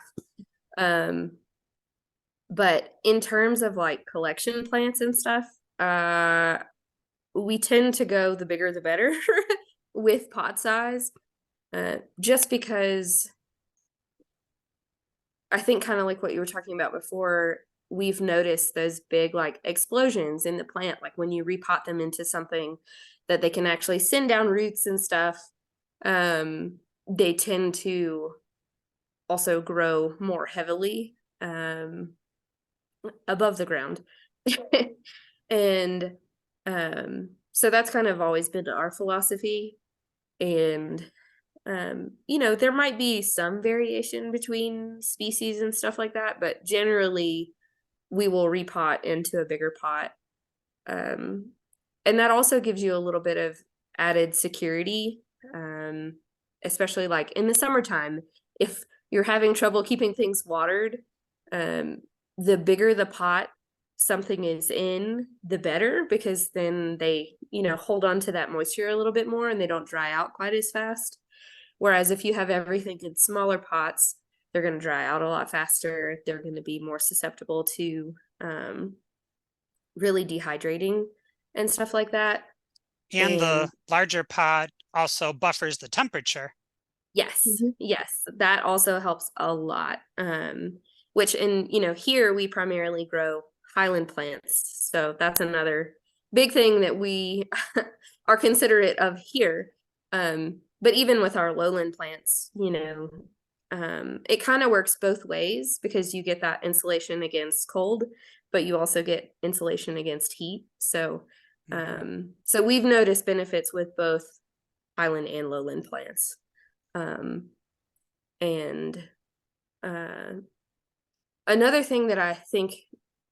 But in terms of like collection plants and stuff, we tend to go the bigger the better with pot size, just because I think kind of like what you were talking about before, we've noticed those big like explosions in the plant, like when you repot them into something that they can actually send down roots and stuff. They tend to also grow more heavily above the ground. And so that's kind of always been our philosophy. And you know, there might be some variation between species and stuff like that, but generally we will repot into a bigger pot. And that also gives you a little bit of added security, especially like in the summertime. If you're having trouble keeping things watered, the bigger the pot something is in, the better, because then they, hold on to that moisture a little bit more and they don't dry out quite as fast. Whereas if you have everything in smaller pots, they're going to dry out a lot faster. They're going to be more susceptible to really dehydrating and stuff like that. And the larger pot also buffers the temperature. Yes, yes, that also helps a lot. Which here we primarily grow highland plants. So that's another big thing that we are considerate of here. But even with our lowland plants, it kind of works both ways, because you get that insulation against cold, but you also get insulation against heat. So, so we've noticed benefits with both highland and lowland plants. Another thing that I think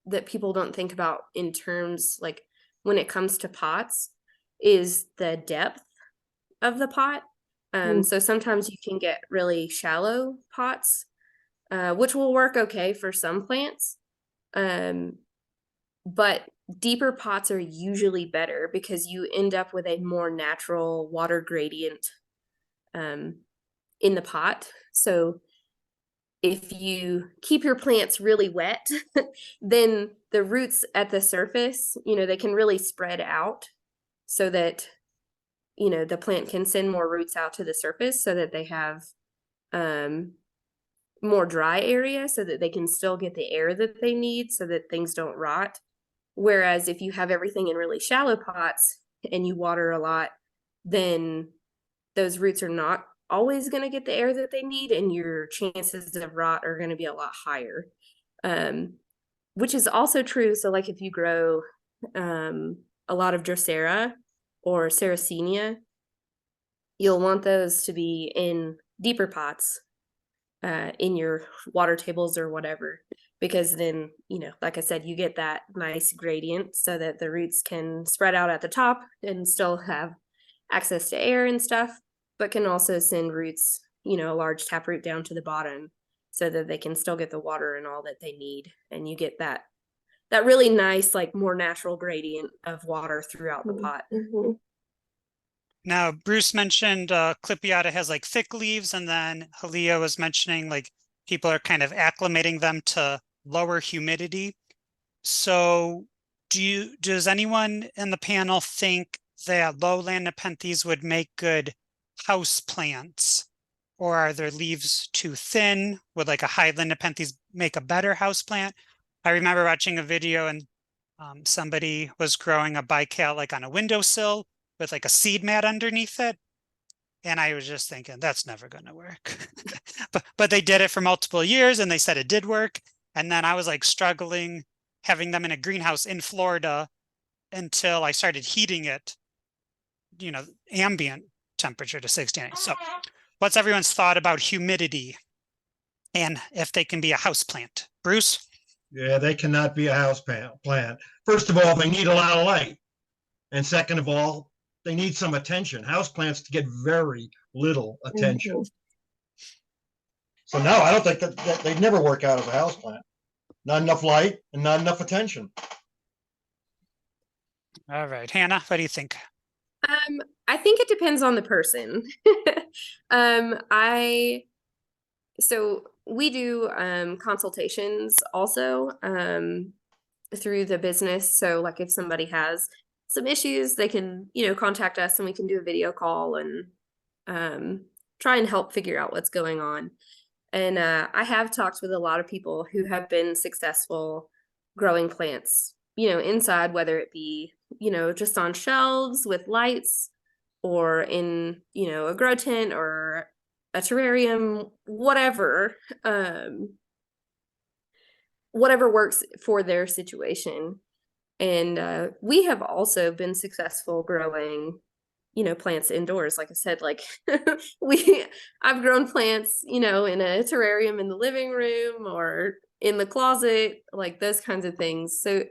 that people don't think about in terms, like when it comes to pots, is the depth of the pot. So sometimes you can get really shallow pots, which will work okay for some plants. But deeper pots are usually better, because you end up with a more natural water gradient in the pot. So if you keep your plants really wet, then the roots at the surface, they can really spread out, so that, the plant can send more roots out to the surface, so that they have more dry area, so that they can still get the air that they need, so that things don't rot. Whereas if you have everything in really shallow pots and you water a lot, then those roots are not always going to get the air that they need, and your chances of rot are going to be a lot higher, which is also true. So like if you grow a lot of Drosera or Sarracenia, you'll want those to be in deeper pots in your water tables or whatever, because then, like I said, you get that nice gradient, so that the roots can spread out at the top and still have access to air and stuff, but can also send roots, a large taproot down to the bottom, so that they can still get the water and all that they need. And you get that really nice, like more natural gradient of water throughout the pot. Now, Bruce mentioned Clipiata has like thick leaves, and then Hali'a was mentioning like people are kind of acclimating them to lower humidity. So does anyone in the panel think that lowland Nepenthes would make good house plants, or are their leaves too thin? Would like a highland Nepenthes make a better house plant? I remember watching a video, and somebody was growing a bical like on a windowsill with like a seed mat underneath it, and I was just thinking that's never going to work. but they did it for multiple years, and they said it did work. And then I was like struggling having them in a greenhouse in Florida until I started heating it, ambient temperature to 69. So what's everyone's thought about humidity and if they can be a house plant? Bruce? Yeah, they cannot be a house plant. First of all, they need a lot of light. And second of all, they need some attention. House plants get very little attention. So no, I don't think that they'd never work out as a house plant. Not enough light and not enough attention. All right, Hannah, what do you think? I think it depends on the person. So we do consultations also through the business. So like if somebody has some issues, they can, contact us, and we can do a video call and try and help figure out what's going on. And I have talked with a lot of people who have been successful growing plants, inside, whether it be, just on shelves with lights, or in, a grow tent or a terrarium, whatever works for their situation. And we have also been successful growing, plants indoors. Like I said, like I've grown plants, in a terrarium in the living room or in the closet, like those kinds of things. So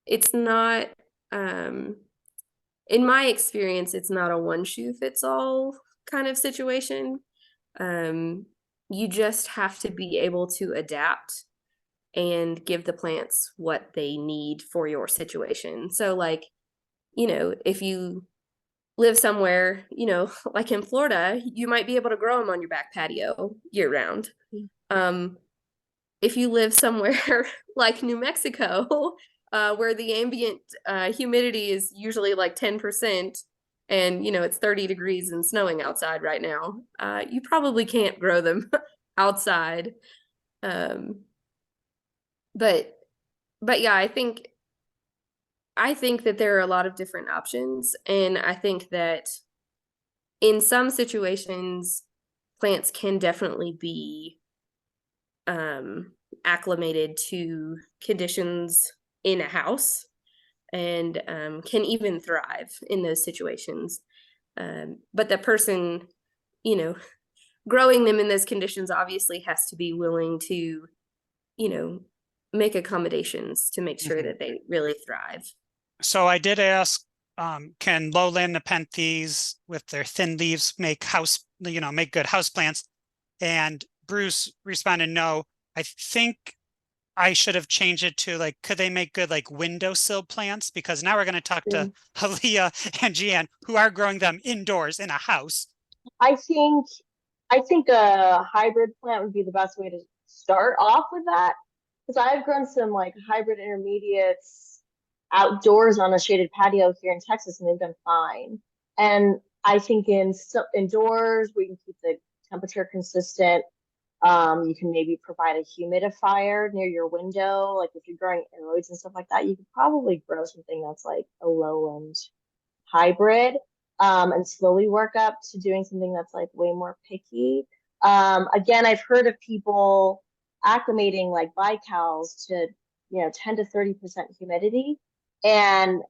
it's not, in my experience, it's not a one shoe fits all kind of situation. You just have to be able to adapt and give the plants what they need for your situation. So like, if you live somewhere, like in Florida, you might be able to grow them on your back patio year round. If you live somewhere like New Mexico, where the ambient humidity is usually like 10%, and it's 30 degrees and snowing outside right now, you probably can't grow them outside. But yeah, I think that there are a lot of different options, and I think that in some situations, plants can definitely be acclimated to conditions in a house, and can even thrive in those situations. But the person, growing them in those conditions obviously has to be willing to, make accommodations to make sure that they really thrive. So I did ask, can lowland Nepenthes with their thin leaves make good house plants? And Bruce responded, no. I think I should have changed it to like, could they make good like windowsill plants? Because now we're going to talk to Hali'a and Gianne, who are growing them indoors in a house. I think a hybrid plant would be the best way to start off with that, because I've grown some like hybrid intermediates outdoors on a shaded patio here in Texas, and they've been fine. And I think indoors we can keep the temperature consistent. You can maybe provide a humidifier near your window. Like if you're growing aroids and stuff like that, you could probably grow something that's like a lowland hybrid, and slowly work up to doing something that's like way more picky. Again, I've heard of people acclimating like bicals to 10 to 30% humidity, and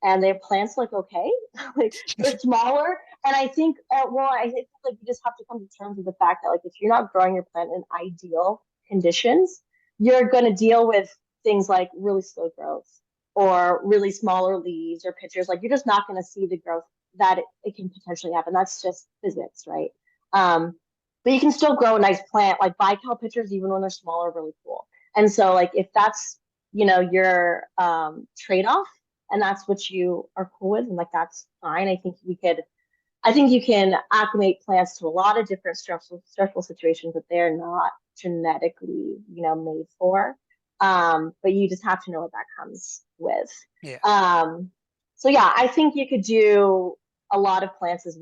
their plants look okay. Like they're smaller. And I think, I think like you just have to come to terms with the fact that like if you're not growing your plant in ideal conditions, you're going to deal with things like really slow growth or really smaller leaves or pitchers. Like you're just not going to see the growth that it can potentially happen. That's just physics, right? But you can still grow a nice plant. Like bical pitchers, even when they're small, are really cool. And so like if that's your trade-off, and that's what you are cool with, and like that's fine. I think you can acclimate plants to a lot of different stressful situations that they're not genetically made for. But you just have to know what that comes with. Yeah. So yeah, I think you could do a lot of plants as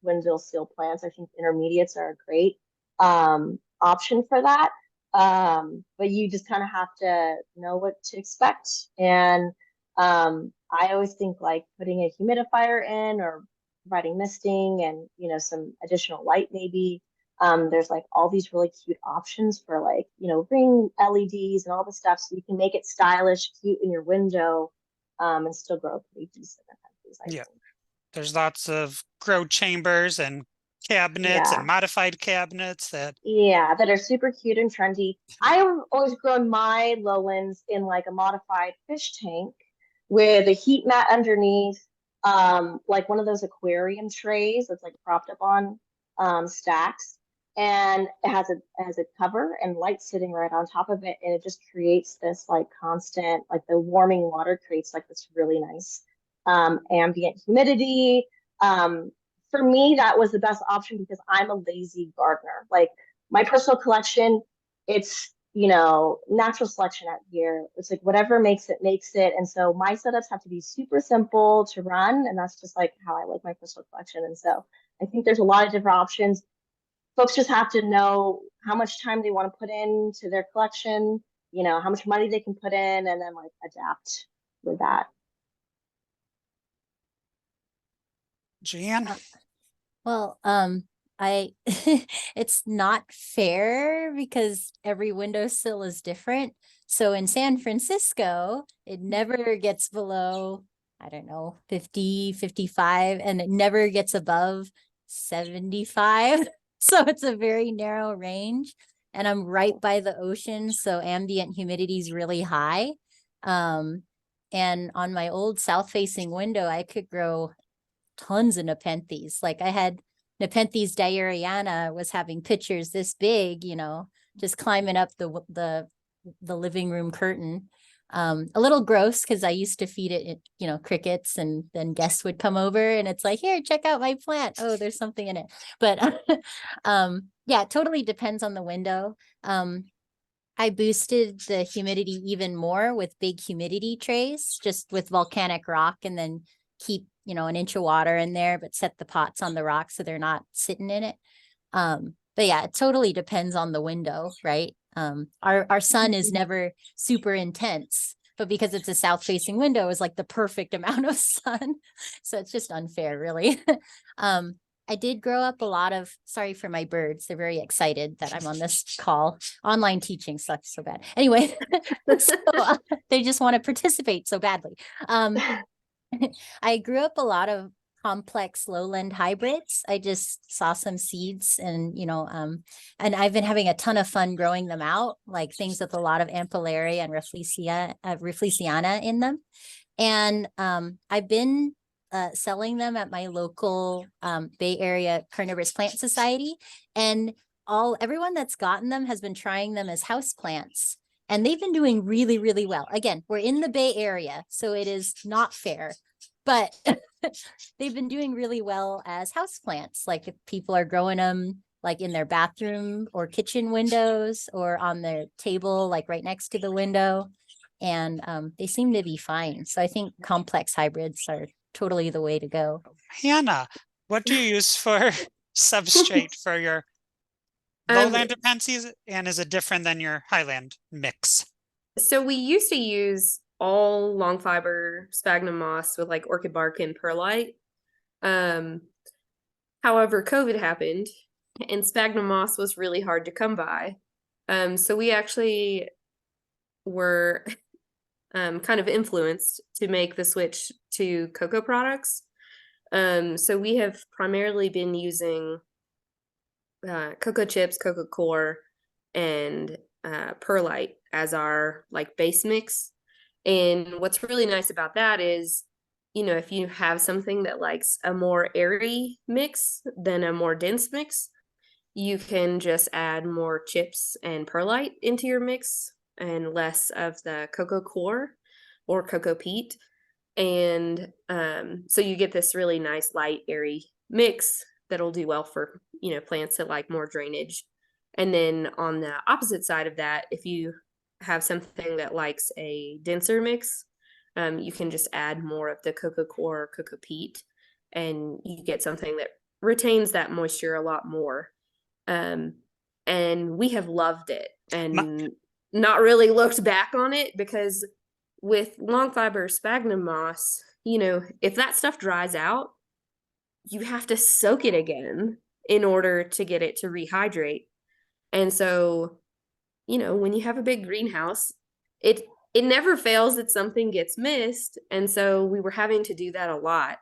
windowsill plants. I think intermediates are a great option for that. But you just kind of have to know what to expect. And I always think like putting a humidifier in or providing misting and some additional light maybe. There's like all these really cute options for like ring LEDs and all the stuff, so you can make it stylish, cute in your window, and still grow pretty decent. Yeah, there's lots of grow chambers and cabinets and modified cabinets that are super cute and trendy. I have always grown my lowlands in like a modified fish tank with a heat mat underneath, like one of those aquarium trays that's like propped up on stacks, and it has a cover and light sitting right on top of it, and it just creates this like constant, like the warming water creates like this really nice ambient humidity. For me, that was the best option because I'm a lazy gardener. Like my personal collection, it's natural selection out here. It's like whatever makes it. And so my setups have to be super simple to run, and that's just like how I like my personal collection. And so I think there's a lot of different options. Folks just have to know how much time they want to put into their collection, how much money they can put in, and then like adapt with that. Gianne? Well, it's not fair because every windowsill is different. So in San Francisco, it never gets below, I don't know, 50, 55, and it never gets above 75. So it's a very narrow range. and I'm right by the ocean, so ambient humidity is really high. And on my old south-facing window, I could grow tons of Nepenthes. Like I had Nepenthes diariana was having pictures this big, just climbing up the living room curtain. A little gross because I used to feed it, crickets, and then guests would come over and it's like, here, check out my plant. Oh, there's something in it. But yeah, it totally depends on the window. I boosted the humidity even more with big humidity trays, just with volcanic rock, and then keep, an inch of water in there, but set the pots on the rock so they're not sitting in it. But yeah, it totally depends on the window, right? Our sun is never super intense, but because it's a south facing window, is like the perfect amount of sun. So it's just unfair, really. I did grow up a lot of, sorry for my birds. They're very excited that I'm on this call. Online teaching sucks so bad. Anyway, so, they just want to participate so badly. I grew up a lot of complex lowland hybrids. I just saw some seeds and, and I've been having a ton of fun growing them out, like things with a lot of ampullaria and Rafflesiana in them. And I've been selling them at my local Bay Area Carnivorous Plant Society. And everyone that's gotten them has been trying them as houseplants. And they've been doing really, really well. Again, we're in the Bay Area, so it is not fair, but they've been doing really well as houseplants. Like if people are growing them like in their bathroom or kitchen windows or on their table, like right next to the window. And they seem to be fine. So I think complex hybrids are totally the way to go. Hannah, what do you use for substrate for your Lowland Nepenthes, and is it different than your highland mix? So we used to use all long fiber sphagnum moss with like orchid bark and perlite. However, COVID happened and sphagnum moss was really hard to come by. So we actually were kind of influenced to make the switch to cocoa products. So we have primarily been using cocoa chips, cocoa core, and perlite as our like base mix. And what's really nice about that is, if you have something that likes a more airy mix than a more dense mix, you can just add more chips and perlite into your mix and less of the cocoa core or cocoa peat. And so you get this really nice, light, airy mix that'll do well for, plants that like more drainage. And then on the opposite side of that, if you have something that likes a denser mix, you can just add more of the cocoa core or cocoa peat, and you get something that retains that moisture a lot more. And we have loved it and not really looked back on it, because with long fiber sphagnum moss, if that stuff dries out, you have to soak it again in order to get it to rehydrate. And so, when you have a big greenhouse, it never fails that something gets missed. And so we were having to do that a lot.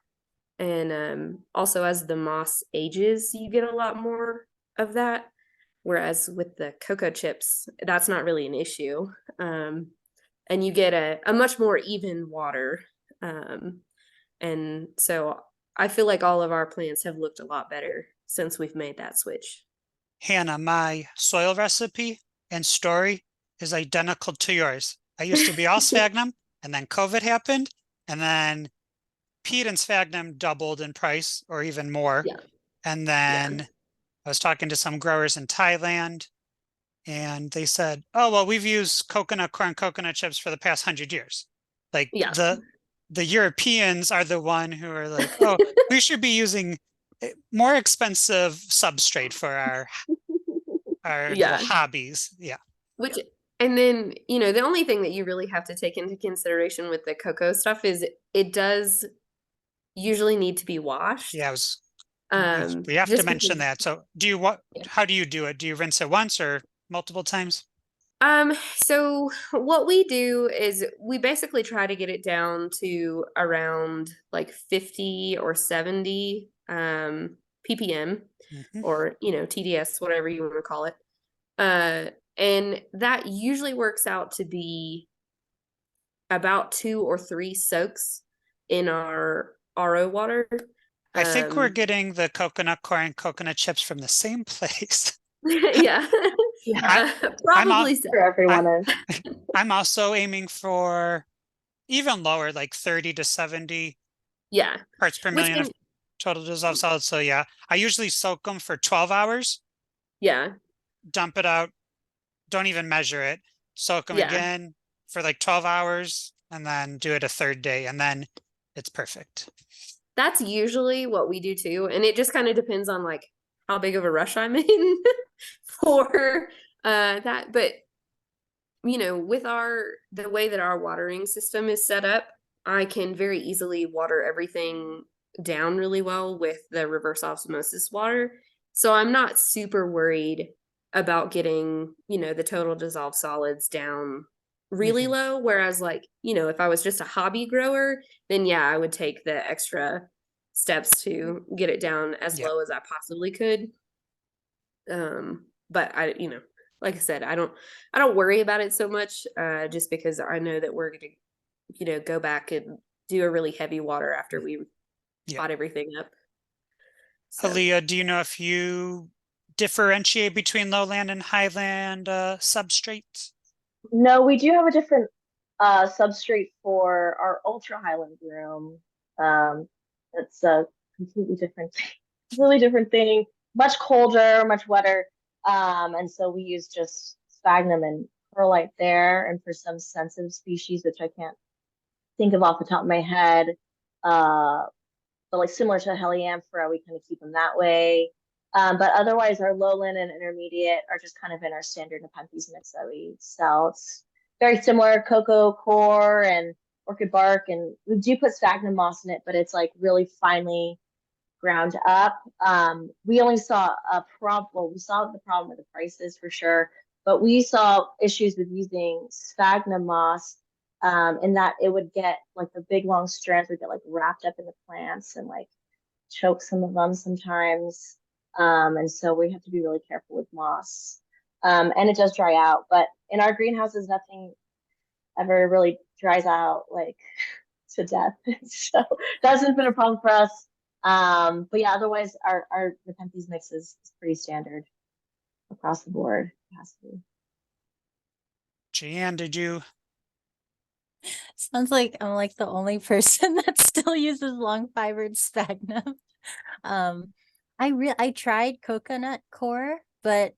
And also as the moss ages, you get a lot more of that. Whereas with the cocoa chips, that's not really an issue. And you get a much more even water. And so I feel like all of our plants have looked a lot better since we've made that switch. Hannah, my soil recipe and story is identical to yours. I used to be all sphagnum, and then COVID happened, and then peat and sphagnum doubled in price or even more. Yeah. And then I was talking to some growers in Thailand, and they said, oh, well, we've used coconut corn, coconut chips for the past 100 years. Like the Europeans are the one who are like, oh, we should be using more expensive substrate for our little hobbies. Yeah. And then, the only thing that you really have to take into consideration with the cocoa stuff is it does usually need to be washed. Yeah, we have to mention that. So how do you do it? Do you rinse it once or multiple times? So what we do is we basically try to get it down to around like 50 or 70 ppm or TDS, whatever you want to call it. And that usually works out to be about 2 or 3 soaks in our RO water. I think we're Um, getting the coconut core and coconut chips from the same place. yeah, Yeah, probably so. for everyone is. I'm also aiming for even lower, like 30 to 70 Yeah, parts per which million can, of total dissolved solids. So yeah, I usually soak them for 12 hours, yeah, dump it out, don't even measure it, soak them yeah. again for like 12 hours, and then do it a third day, and then it's perfect. That's usually what we do too, and it just kind of depends on like how big of a rush I'm in for that. But you know, with the way that our watering system is set up, I can very easily water everything down really well with the reverse osmosis water. So I'm not super worried about getting, you know, the total dissolved solids down really low. Whereas like, you know, if I was just a hobby grower, then yeah, I would take the extra steps to get it down as Yep. low as I possibly could. But I, you know, like I said, I don't worry about it so much, just because I know that we're gonna, you know, go back and do a really heavy water after we Yep. pot everything up. So Hali'a, do you know if you differentiate between lowland and highland substrates? No, we do have a different substrate for our ultra highland room. It's a completely different completely different thing, much colder, much wetter. And so we use just sphagnum and perlite there, and for some sensitive species, which I can't think of off the top of my head, uh, but like similar to Helianthera, we kind of keep them that way. But otherwise, our lowland and intermediate are just kind of in our standard Nepenthes mix that we sell. It's very similar, cocoa core and orchid bark, and we do put sphagnum moss in it, but it's like really finely ground up. We only saw a problem. Well, we saw the problem with the prices for sure, but we saw issues with using sphagnum moss, in that it would get like the big long strands would get like wrapped up in the plants and like choke some of them sometimes. And so we have to be really careful with moss. And it does dry out, but in our greenhouses, nothing ever really dries out like to death. So that hasn't been a problem for us. But yeah, otherwise our Nepenthes mix is pretty standard across the board. It has to be. Gianne, did you? Sounds like I'm like the only person that still uses long fibered sphagnum. I tried coconut core, but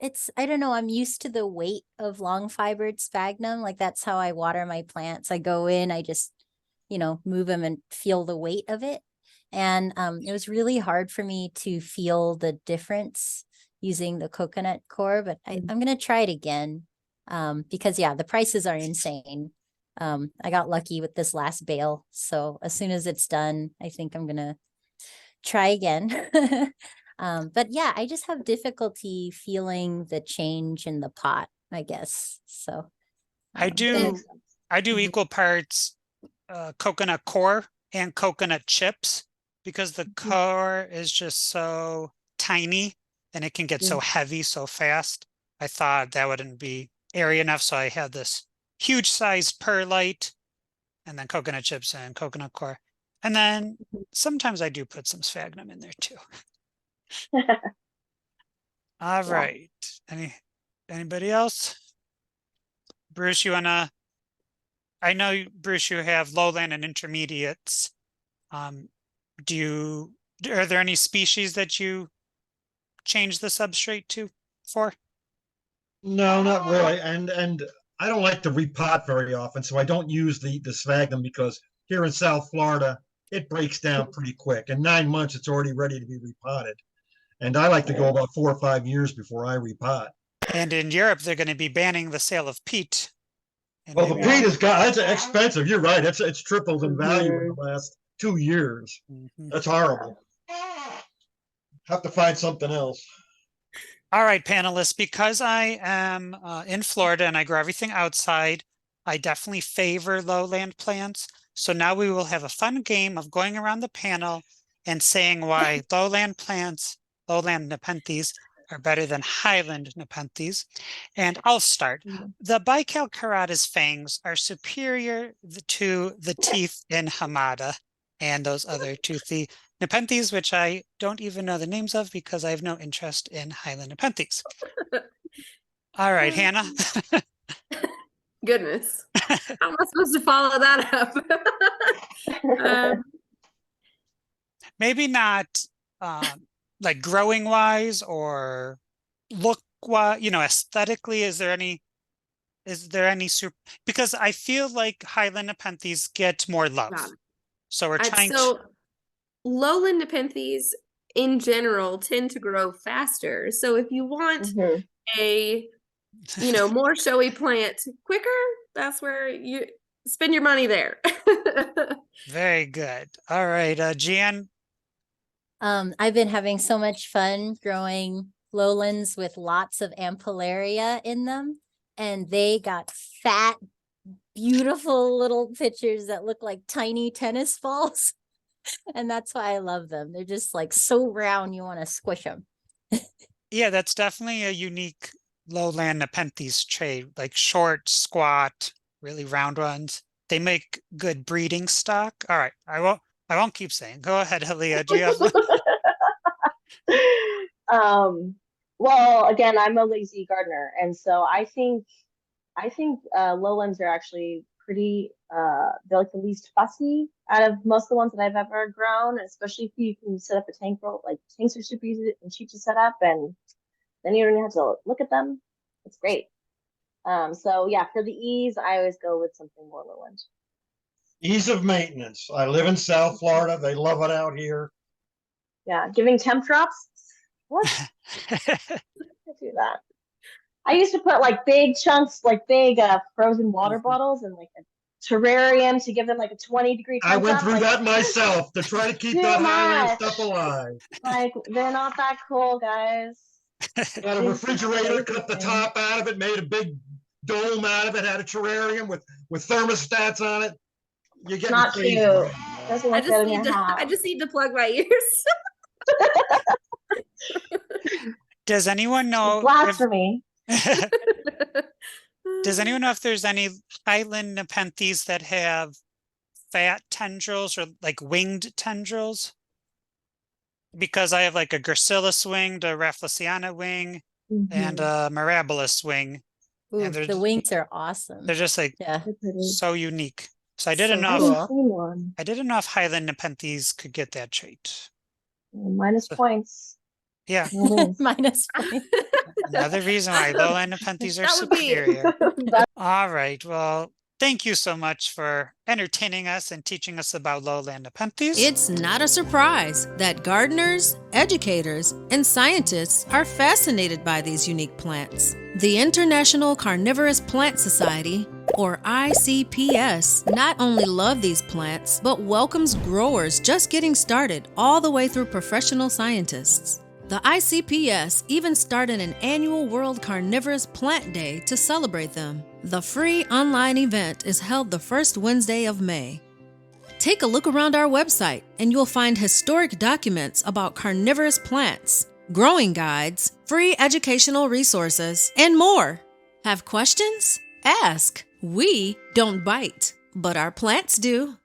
I don't know, I'm used to the weight of long fibered sphagnum. Like that's how I water my plants. I go in, I just, move them and feel the weight of it. And it was really hard for me to feel the difference using the coconut core, but I'm gonna try it again. Because yeah, the prices are insane. I got lucky with this last bale. So as soon as it's done, I think I'm gonna try again. But yeah, I just have difficulty feeling the change in the pot, I guess. So I do equal parts coconut core and coconut chips, because the core is just so tiny and it can get so heavy so fast. I thought that wouldn't be area enough, so I had this huge sized perlite and then coconut chips and coconut core. And then sometimes I do put some sphagnum in there too. All right. Anybody else? Bruce, you wanna? I know, Bruce, you have lowland and intermediates. Are there any species that you change the substrate to for? No, not really. And I don't like to repot very often, so I don't use the sphagnum, because here in South Florida, it breaks down pretty quick. In 9 months, it's already ready to be repotted. And I like to go about 4 or 5 years before I repot. And in Europe, they're going to be banning the sale of peat. Well, the peat that's expensive. You're right. It's tripled in value in the last 2 years. That's horrible. Have to find something else. All right, panelists, because I am in Florida and I grow everything outside, I definitely favor lowland plants. So now we will have a fun game of going around the panel and saying why lowland plants, lowland Nepenthes, are better than highland Nepenthes. And I'll start. Mhm. The Bicalcarata's fangs are superior to the teeth in Hamada and those other toothy Nepenthes, which I don't even know the names of because I have no interest in highland Nepenthes. All right, Hannah. Goodness. How am I supposed to follow that up? Maybe not like growing wise or look wise, aesthetically, is there any super, because I feel like highland Nepenthes get more love. Got it. So we're trying to, So lowland Nepenthes in general tend to grow faster. So if you want Mhm. a more showy plant quicker, that's where you spend your money there. very good. All right, Gianne. I've been having so much fun growing lowlands with lots of ampullaria in them, and they got fat, beautiful little pitchers that look like tiny tennis balls. And that's why I love them. They're just like so round, you want to squish them. Yeah, that's definitely a unique lowland Nepenthes trait, like short, squat, really round ones. They make good breeding stock. All right, I won't keep saying. Go ahead, Hali'a. Do you have Well, again, I'm a lazy gardener, and so I think lowlands are actually pretty they're like the least fussy out of most of the ones that I've ever grown, especially if you can set up a tank roll. Like tanks are super easy and cheap to set up, and then you don't even have to look at them. It's great. So yeah, for the ease, I always go with something more lowland. Ease of maintenance. I live in South Florida. They love it out here. Yeah, giving temp drops. What? I do that. I used to put like big chunks, like big frozen water bottles and like a terrarium to give them like a 20-degree I temp went drop. through Like, that myself to try to keep too that highland much. stuff alive. Like they're not that cool, guys. Got a refrigerator, cut the top out of it, made a big dome out of it, had a terrarium with thermostats on it. You're getting Not crazy. cute. Doesn't look good in your house. I just need to plug my ears. Does anyone know Blasphemy. Does anyone know if there's any highland Nepenthes that have fat tendrils or like winged tendrils? Because I have like a gracilis winged, a rafflesiana wing, and a mirabilis wing. Ooh, And the wings are awesome. They're just like Yeah. so unique. So I So didn't know cool. if One. I didn't know if highland Nepenthes could get that trait. Minus points. Yeah, No wins. Minus point. another reason why lowland Nepenthes are That would be- superior. All right, well, thank you so much for entertaining us and teaching us about lowland Nepenthes. It's not a surprise that gardeners, educators, and scientists are fascinated by these unique plants. The International Carnivorous Plant Society, or ICPS, not only love these plants, but welcomes growers just getting started all the way through professional scientists. The ICPS even started an annual World Carnivorous Plant Day to celebrate them. The free online event is held the first Wednesday of May. Take a look around our website and you'll find historic documents about carnivorous plants, growing guides, free educational resources, and more. Have questions? Ask. We don't bite, but our plants do.